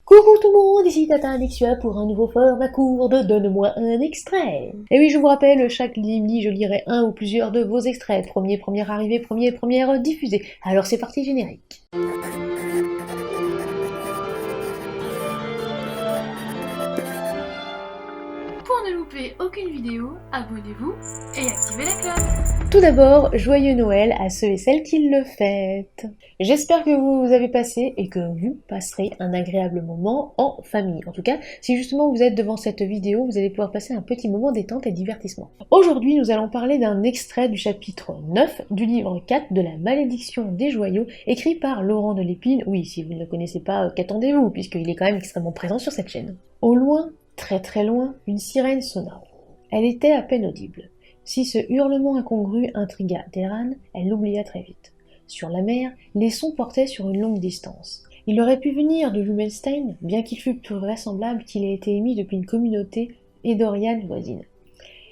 Coucou tout le monde, ici Tata Alexia pour un nouveau format court de Donne-moi un extrait. Et oui, je vous rappelle, chaque midi, je lirai un ou plusieurs de vos extraits. Première arrivée, première diffusée. Alors c'est parti, générique. Pour ne louper aucune vidéo, abonnez-vous et activez la cloche. Tout d'abord, joyeux Noël à ceux et celles qui le fêtent. J'espère que vous avez passé et que vous passerez un agréable moment en famille. En tout cas, si justement vous êtes devant cette vidéo, vous allez pouvoir passer un petit moment détente et divertissement. Aujourd'hui, nous allons parler d'un extrait du chapitre 9 du livre 4 de la malédiction des joyaux, écrit par Laurent de Lépine. Oui, si vous ne le connaissez pas, qu'attendez-vous, puisqu'il est quand même extrêmement présent sur cette chaîne. Au loin, très très loin, une sirène sonna. Elle était à peine audible. Si ce hurlement incongru intrigua Deran, elle l'oublia très vite. Sur la mer, les sons portaient sur une longue distance. Il aurait pu venir de Lumelstein, bien qu'il fût plus vraisemblable qu'il ait été émis depuis une communauté édoriane voisine.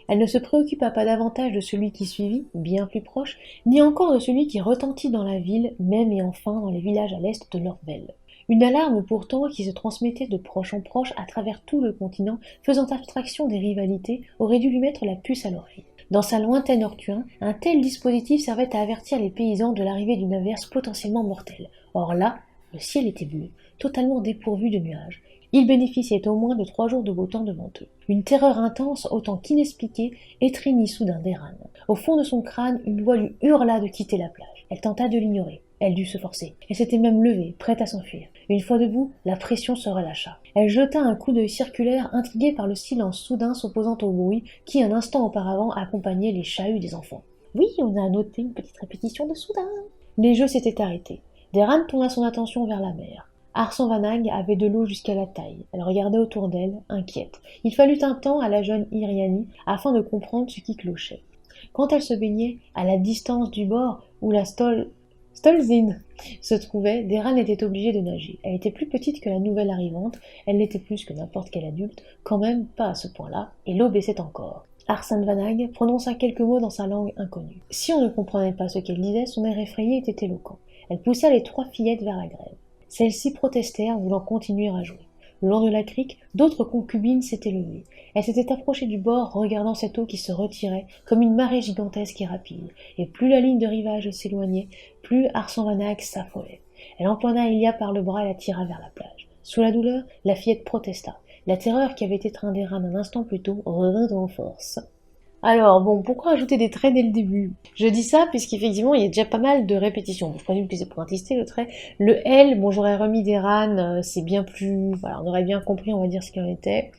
Elle ne se préoccupa pas davantage de celui qui suivit, bien plus proche, ni encore de celui qui retentit dans la ville, même et enfin dans les villages à l'est de l'Orvel. Une alarme pourtant qui se transmettait de proche en proche à travers tout le continent, faisant abstraction des rivalités, aurait dû lui mettre la puce à l'oreille. Dans sa lointaine Ortuin, un tel dispositif servait à avertir les paysans de l'arrivée d'une averse potentiellement mortelle. Or là, le ciel était bleu, totalement dépourvu de nuages. Ils bénéficiaient au moins de 3 jours de beau temps devant eux. Une terreur intense, autant qu'inexpliquée, étreignit soudain Deran. Au fond de son crâne, une voix lui hurla de quitter la plage. Elle tenta de l'ignorer. Elle dut se forcer. Elle s'était même levée, prête à s'enfuir. Une fois debout, la pression se relâcha. Elle jeta un coup d'œil circulaire, intriguée par le silence soudain s'opposant au bruit qui, un instant auparavant, accompagnait les chahuts des enfants. Oui, on a noté une petite répétition de soudain. Les jeux s'étaient arrêtés. Deran tourna son attention vers la mer. Arsanvanag avait de l'eau jusqu'à la taille. Elle regardait autour d'elle, inquiète. Il fallut un temps à la jeune Iriani afin de comprendre ce qui clochait. Quand elle se baignait, à la distance du bord où la Stolzin se trouvait, Deran était obligée de nager. Elle était plus petite que la nouvelle arrivante, elle l'était plus que n'importe quel adulte, quand même pas à ce point-là, et l'eau baissait encore. Arsanvanag prononça quelques mots dans sa langue inconnue. Si on ne comprenait pas ce qu'elle disait, son air effrayé était éloquent. Elle poussa les 3 fillettes vers la grève. Celles-ci protestèrent, voulant continuer à jouer. Le long de la crique, d'autres concubines s'étaient levées. Elles s'étaient approchées du bord, regardant cette eau qui se retirait comme une marée gigantesque et rapide. Et plus la ligne de rivage s'éloignait, plus Arsanvanag s'affolait. Elle empoigna Ilia par le bras et la tira vers la plage. Sous la douleur, la fillette protesta. La terreur qui avait étreint Deran un instant plus tôt revint en force. Alors, bon, pourquoi ajouter des traits dès le début? Je dis ça puisqu'effectivement, il y a déjà pas mal de répétitions. Je présume que c'est pour tester le trait. Le L, bon, j'aurais remis des Deran, c'est bien plus... Voilà, on aurait bien compris, on va dire, ce qu'il en était.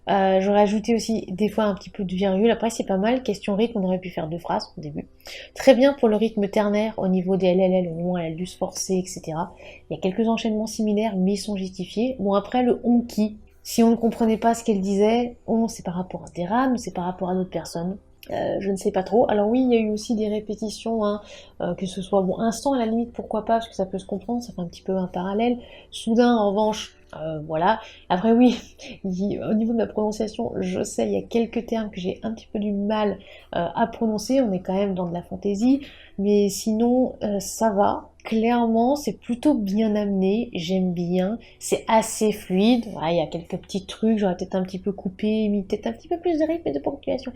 J'aurais ajouté aussi des fois un petit peu de virgule. Après, c'est pas mal. Question rythme, on aurait pu faire 2 phrases au début. Très bien pour le rythme ternaire au niveau des LLL, au moment où elle a dû se forcer, etc. Il y a quelques enchaînements similaires, mais ils sont justifiés. Bon, après, le on qui... Si on ne comprenait pas ce qu'elle disait, c'est par rapport à Deran ou c'est par rapport à d'autres personnes. Je ne sais pas trop. Alors oui, il y a eu aussi des répétitions, que ce soit bon instant à la limite, pourquoi pas, parce que ça peut se comprendre, ça fait un petit peu un parallèle. Soudain, en revanche, voilà. Après oui, au niveau de la prononciation, je sais, il y a quelques termes que j'ai un petit peu du mal à prononcer. On est quand même dans de la fantaisie, mais sinon ça va. Clairement, c'est plutôt bien amené, j'aime bien, c'est assez fluide, voilà, il y a quelques petits trucs, j'aurais peut-être un petit peu coupé, mis peut-être un petit peu plus de rythme et de ponctuation.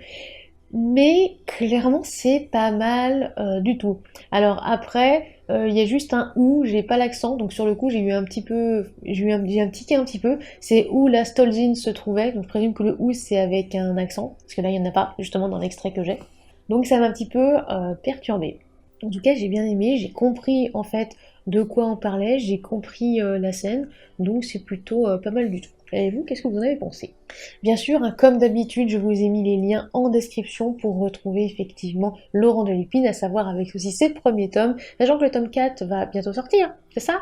Mais clairement, c'est pas mal du tout. Alors après, il y a juste un ou, j'ai pas l'accent, donc sur le coup, j'ai eu un petit tiqué un petit peu. C'est où la Stolzin se trouvait, donc je présume que le ou c'est avec un accent, parce que là, il y en a pas, justement, dans l'extrait que j'ai. Donc ça m'a un petit peu perturbée. En tout cas, j'ai bien aimé, j'ai compris en fait de quoi on parlait, j'ai compris la scène, donc c'est plutôt pas mal du tout. Et vous, qu'est-ce que vous en avez pensé? Bien sûr, comme d'habitude, je vous ai mis les liens en description pour retrouver effectivement Laurent de Lépine, à savoir avec aussi ses premiers tomes, sachant que le tome 4 va bientôt sortir, c'est ça?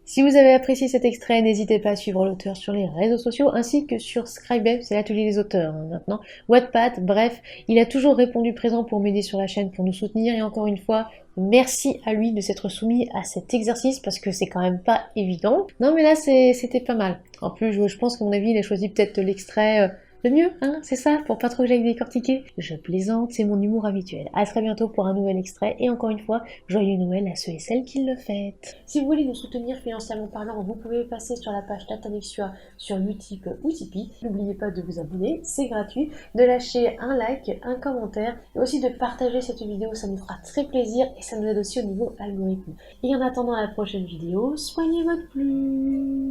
Si vous avez apprécié cet extrait, n'hésitez pas à suivre l'auteur sur les réseaux sociaux, ainsi que sur Scribd, c'est l'atelier des auteurs maintenant, Wattpad, bref, il a toujours répondu présent pour m'aider sur la chaîne, pour nous soutenir, et encore une fois, merci à lui de s'être soumis à cet exercice, parce que c'est quand même pas évident. Non mais là, c'était pas mal. En plus, je pense qu'à mon avis, il a choisi peut-être l'extrait Le mieux, hein, c'est ça, pour pas trop que j'aille décortiquer. Je plaisante, c'est mon humour habituel. À très bientôt pour un nouvel extrait, et encore une fois, joyeux Noël à ceux et celles qui le fêtent. Si vous voulez nous soutenir financièrement parlant, vous pouvez passer sur la page Tatanexua sur Utip ou Tipeee. N'oubliez pas de vous abonner, c'est gratuit, de lâcher un like, un commentaire, et aussi de partager cette vidéo, ça nous fera très plaisir, et ça nous aide aussi au niveau algorithme. Et en attendant la prochaine vidéo, soignez votre plume.